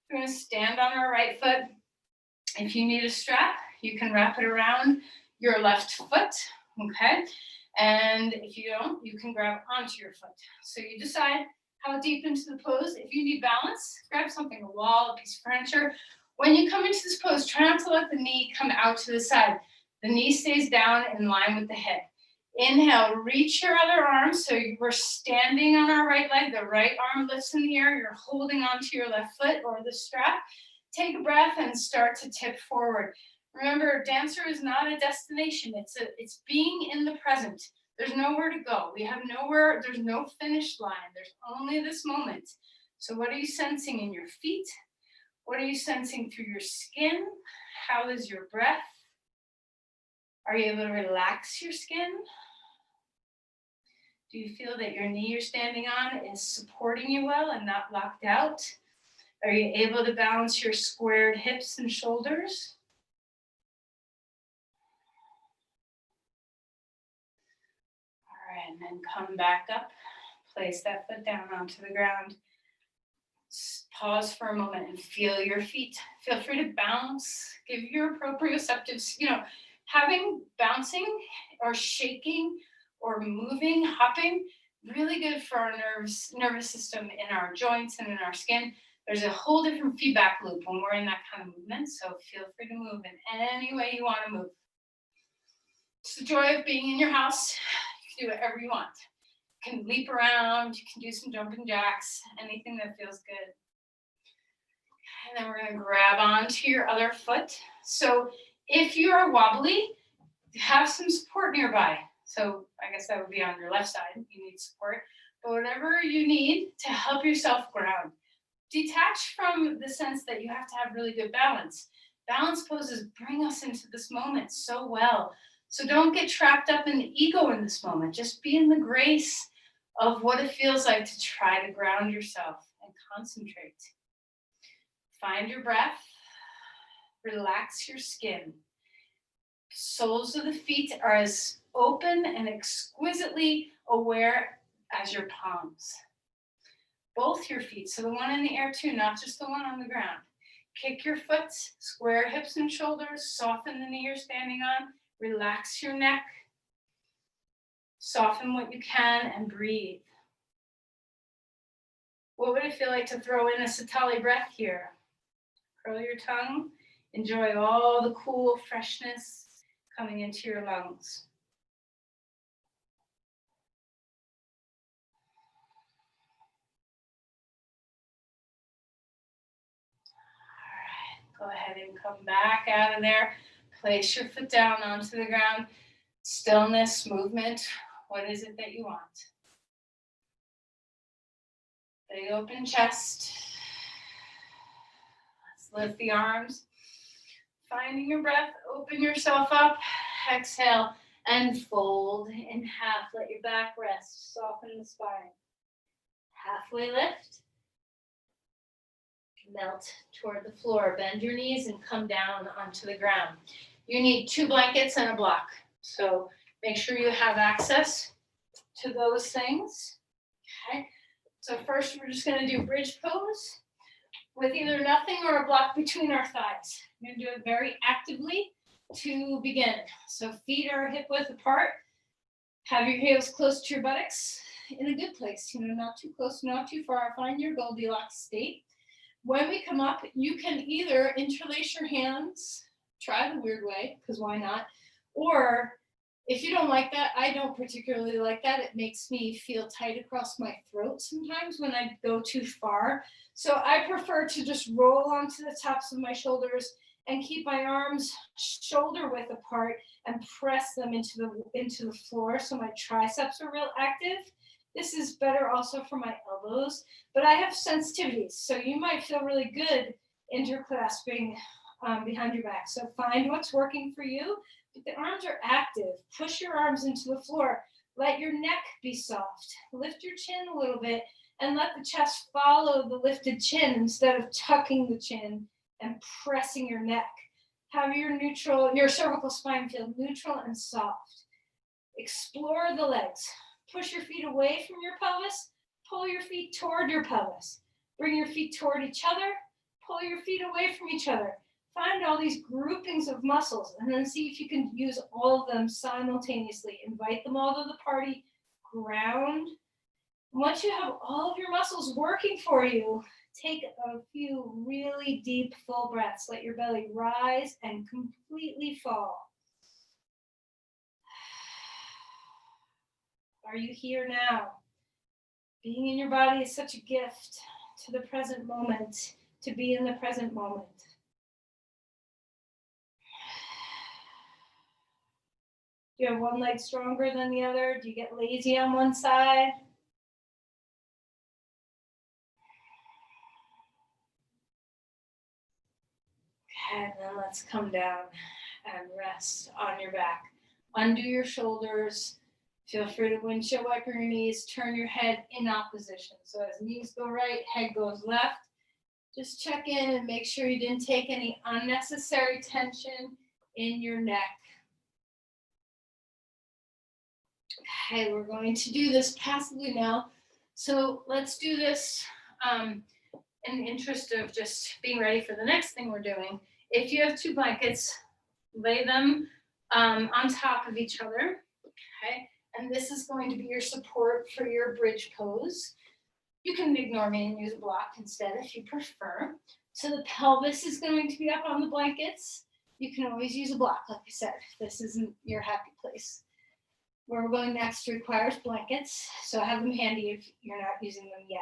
We're going to stand on our right foot. If you need a strap, you can wrap it around your left foot, okay? And if you don't, you can grab onto your foot. So you decide how deep into the pose. If you need balance, grab something, a wall, a piece of furniture. When you come into this pose, try not to let the knee come out to the side. The knee stays down in line with the hip. Inhale, reach your other arm. So we're standing on our right leg. The right arm lifts in the air. You're holding onto your left foot or the strap. Take a breath and start to tip forward. Remember, dancer is not a destination. It's being in the present. There's nowhere to go. There's no finish line. There's only this moment. So what are you sensing in your feet? What are you sensing through your skin? How is your breath? Are you able to relax your skin? Do you feel that your knee you're standing on is supporting you well and not locked out? Are you able to balance your squared hips and shoulders? All right, and then come back up. Place that foot down onto the ground. Pause for a moment and feel your feet. Feel free to bounce, give your proprioceptives, having bouncing or shaking or moving, hopping, really good for our nervous system in our joints and in our skin. There's a whole different feedback loop when we're in that kind of movement. So feel free to move in any way you want to move. It's the joy of being in your house. You can do whatever you want. You can leap around, you can do some jumping jacks, anything that feels good. And then we're going to grab onto your other foot. So if you are wobbly, have some support nearby. So I guess that would be on your left side. You need support. But whatever you need to help yourself ground. Detach from the sense that you have to have really good balance. Balance poses bring us into this moment so well. So don't get trapped up in the ego in this moment. Just be in the grace of what it feels like to try to ground yourself and concentrate. Find your breath. Relax your skin. Soles of the feet are as open and exquisitely aware as your palms. Both your feet, so the one in the air too, not just the one on the ground. Kick your foot, square hips and shoulders, soften the knee you're standing on, relax your neck, soften what you can, and breathe. What would it feel like to throw in a Sitali breath here? Curl your tongue, enjoy all the cool freshness coming into your lungs. All right, go ahead and come back out of there. Place your foot down onto the ground. Stillness, movement, what is it that you want? Big open chest. Let's lift the arms. Finding your breath, open yourself up. Exhale and fold in half. Let your back rest. Soften the spine. Halfway lift. Melt toward the floor. Bend your knees and come down onto the ground. You need 2 blankets and a block. So make sure you have access to those things. Okay. So first we're just going to do bridge pose with either nothing or a block between our thighs. We're going to do it very actively to begin. So feet are hip width apart. Have your heels close to your buttocks in a good place. Not too close, not too far. Find your Goldilocks state. When we come up, you can either interlace your hands, try the weird way, because why not? Or if you don't like that, I don't particularly like that. It makes me feel tight across my throat sometimes when I go too far. So I prefer to just roll onto the tops of my shoulders and keep my arms shoulder width apart and press them into the floor so my triceps are real active. This is better also for my elbows, but I have sensitivities, so you might feel really good interclasping behind your back. So find what's working for you, but the arms are active. Push your arms into the floor. Let your neck be soft. Lift your chin a little bit and let the chest follow the lifted chin instead of tucking the chin and pressing your neck. Have your cervical spine feel neutral and soft. Explore the legs. Push your feet away from your pelvis. Pull your feet toward your pelvis. Bring your feet toward each other. Pull your feet away from each other. Find all these groupings of muscles and then see if you can use all of them simultaneously. Invite them all to the party. Ground. Once you have all of your muscles working for you, take a few really deep, full breaths. Let your belly rise and completely fall. Are you here now? Being in your body is such a gift to the present moment, to be in the present moment. Do you have one leg stronger than the other? Do you get lazy on one side? Okay, and then let's come down and rest on your back. Undo your shoulders. Feel free to windshield wiper your knees. Turn your head in opposition. So as knees go right, head goes left. Just check in and make sure you didn't take any unnecessary tension in your neck. Okay, we're going to do this passively now. So let's do this in the interest of just being ready for the next thing we're doing, if you have 2 blankets, lay them on top of each other, okay? And this is going to be your support for your bridge pose. You can ignore me and use a block instead if you prefer. So the pelvis is going to be up on the blankets. You can always use a block, like I said. This isn't your happy place. Where we're going next requires blankets, so have them handy if you're not using them yet.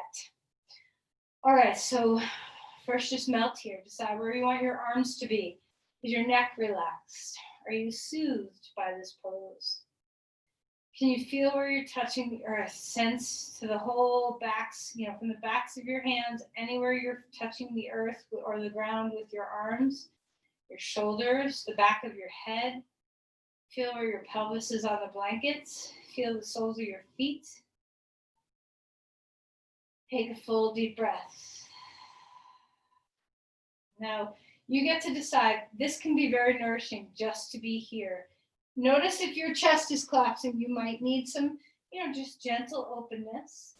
All right, so first just melt here. Decide where you want your arms to be. Is your neck relaxed? Are you soothed by this pose? Can you feel where you're touching the earth? Sense to the whole backs, from the backs of your hands, anywhere you're touching the earth or the ground with your arms, your shoulders, the back of your head. Feel where your pelvis is on the blankets. Feel the soles of your feet. Take a full deep breath. Now, you get to decide. This can be very nourishing just to be here. Notice if your chest is collapsing, you might need some, just gentle openness.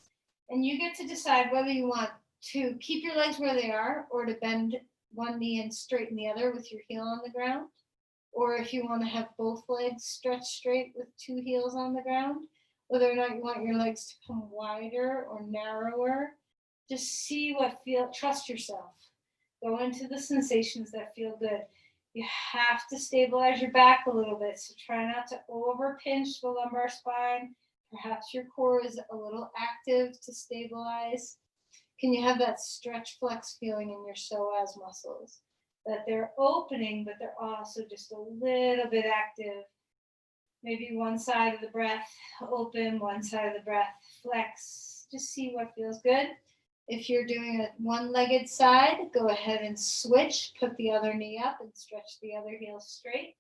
And you get to decide whether you want to keep your legs where they are or to bend one knee and straighten the other with your heel on the ground. Or if you want to have both legs stretched straight with 2 heels on the ground, whether or not you want your legs to come wider or narrower. Just see trust yourself. Go into the sensations that feel good. You have to stabilize your back a little bit, so try not to over pinch the lumbar spine. Perhaps your core is a little active to stabilize. Can you have that stretch flex feeling in your psoas muscles? That they're opening, but they're also just a little bit active. Maybe one side of the breath open, one side of the breath flex. Just see what feels good. If you're doing a one-legged side, go ahead and switch. Put the other knee up and stretch the other heel straight.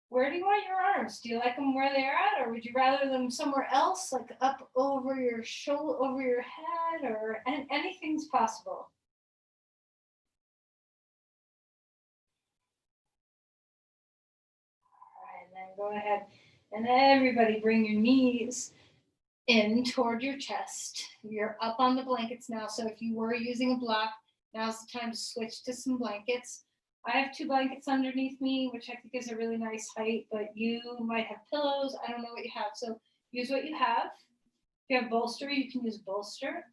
Where do you want your arms? Do you like them where they're at, or would you rather them somewhere else, like up over your shoulder, over your head, or anything's possible? All right, and then go ahead and everybody bring your knees in toward your chest. You're up on the blankets now, so if you were using a block, now's the time to switch to some blankets. I have 2 blankets underneath me, which I think is a really nice height, but you might have pillows. I don't know what you have, so use what you have. If you have bolster, you can use bolster.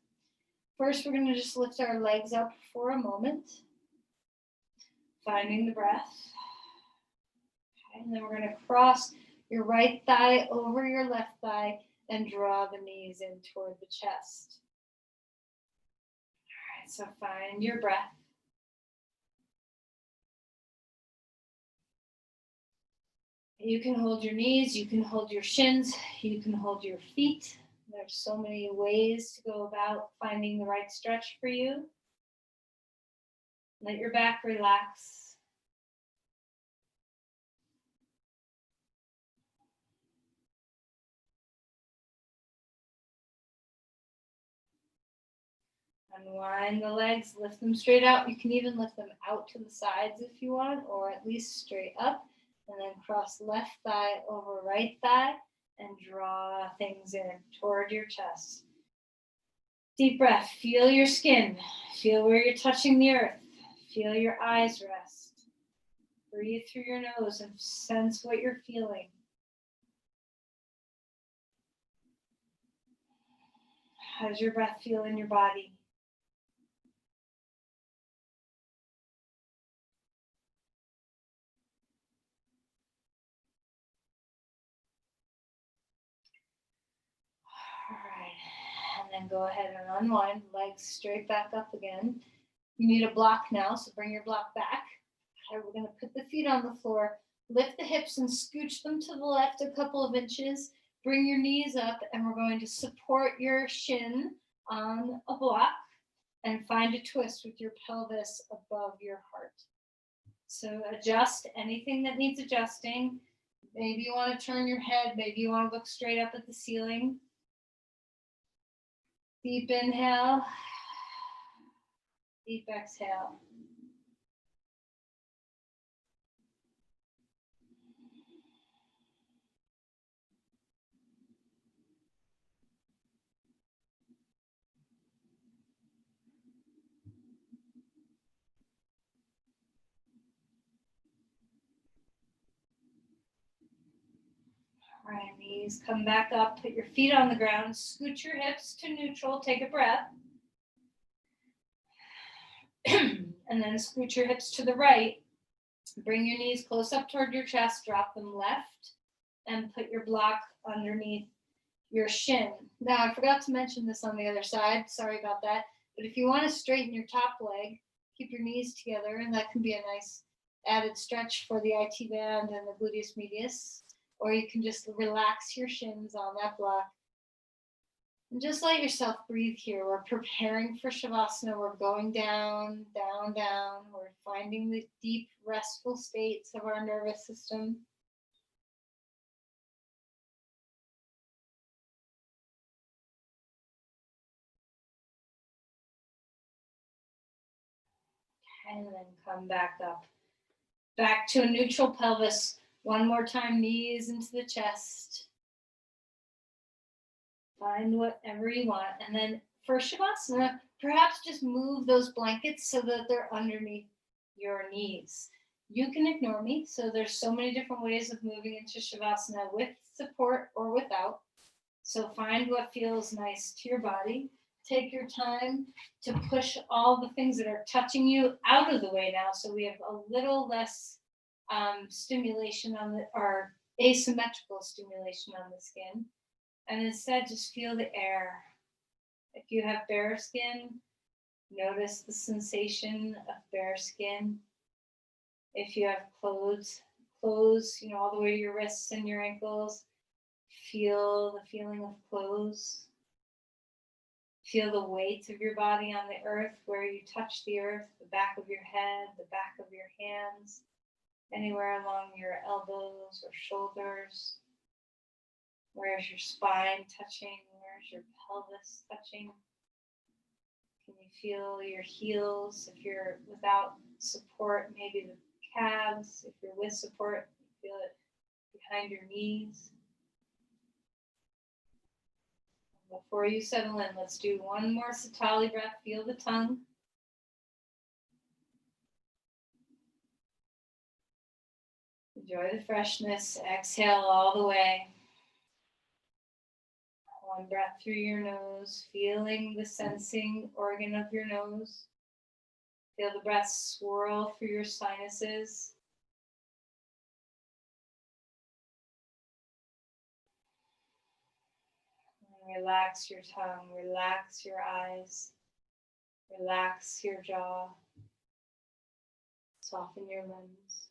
First, we're going to just lift our legs up for a moment, finding the breath. Okay, and then we're going to cross your right thigh over your left thigh and draw the knees in toward the chest. All right, so find your breath. You can hold your knees, you can hold your shins, you can hold your feet. There's so many ways to go about finding the right stretch for you. Let your back relax. Unwind the legs, lift them straight out. You can even lift them out to the sides if you want, or at least straight up. And then cross left thigh over right thigh and draw things in toward your chest. Deep breath. Feel your skin. Feel where you're touching the earth. Feel your eyes rest. Breathe through your nose and sense what you're feeling. How does your breath feel in your body? All right, and then go ahead and unwind, legs straight back up again. You need a block now, so bring your block back. Okay, we're gonna put the feet on the floor, lift the hips and scooch them to the left a couple of inches. Bring your knees up, and we're going to support your shin on a block and find a twist with your pelvis above your heart. So adjust anything that needs adjusting. Maybe you want to turn your head, maybe you want to look straight up at the ceiling. Deep inhale, deep exhale. All right, knees come back up, put your feet on the ground, scoot your hips to neutral, take a breath. And then scoot your hips to the right. Bring your knees close up toward your chest, drop them left, and put your block underneath your shin. Now, I forgot to mention this on the other side. Sorry about that. But if you want to straighten your top leg, keep your knees together, and that can be a nice added stretch for the IT band and the gluteus medius. Or you can just relax your shins on that block. And just let yourself breathe here. We're preparing for Shavasana. We're going down, down, down. We're finding the deep, restful states of our nervous system. And then come back up. Back to a neutral pelvis. One more time, knees into the chest. Find whatever you want. And then for Shavasana, perhaps just move those blankets so that they're underneath your knees. You can ignore me. So there's so many different ways of moving into Shavasana with support or without. So find what feels nice to your body. Take your time to push all the things that are touching you out of the way now. So we have a little less stimulation or asymmetrical stimulation on the skin. And instead, just feel the air. If you have bare skin, notice the sensation of bare skin. If you have clothes, all the way to your wrists and your ankles, feel the feeling of clothes. Feel the weight of your body on the earth, where you touch the earth, the back of your head, the back of your hands, anywhere along your elbows or shoulders. Where's your spine touching? Where's your pelvis touching? Can you feel your heels? If you're without support, maybe the calves. If you're with support, feel it behind your knees. Before you settle in, let's do one more Sitali breath. Feel the tongue. Enjoy the freshness. Exhale all the way. One breath through your nose, feeling the sensing organ of your nose. Feel the breath swirl through your sinuses. And relax your tongue, relax your eyes, relax your jaw, soften your limbs.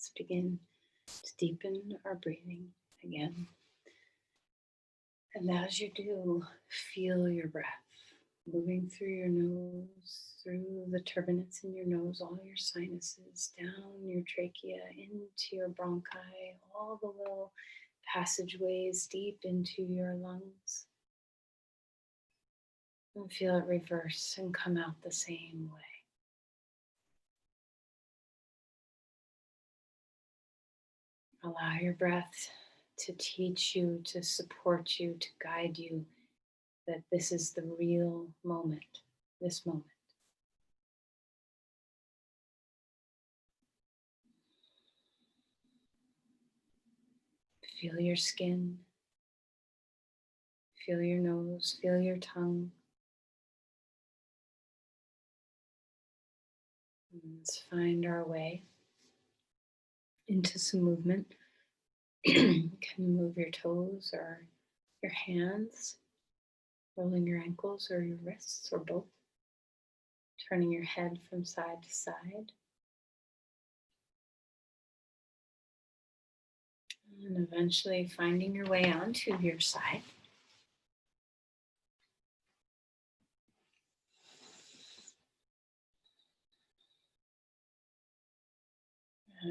Let's begin to deepen our breathing again. And as you do, feel your breath moving through your nose, through the turbinates in your nose, all your sinuses, down your trachea, into your bronchi, all the little passageways deep into your lungs. And feel it reverse and come out the same way. Allow your breath to teach you, to support you, to guide you, that this is the real moment, this moment. Feel your skin, feel your nose, feel your tongue. And let's find our way into some movement. You can move your toes or your hands, rolling your ankles or your wrists or both, turning your head from side to side. And eventually finding your way onto your side.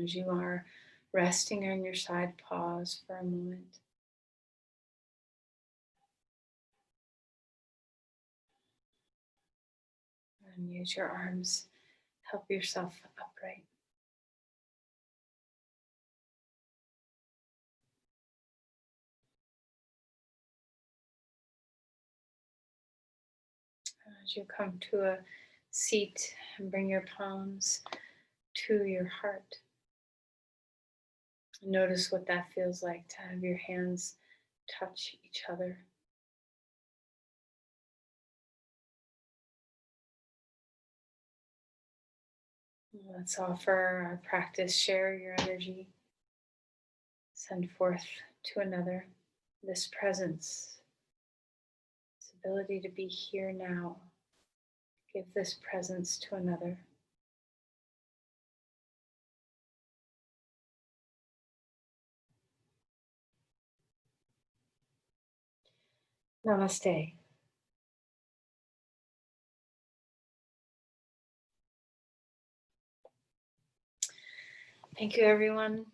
As you are resting on your side, pause for a moment. And use your arms, help yourself upright. As you come to a seat and bring your palms to your heart. Notice what that feels like to have your hands touch each other. Let's offer our practice, share your energy, send forth to another this presence, this ability to be here now. Give this presence to another. Namaste. Thank you, everyone.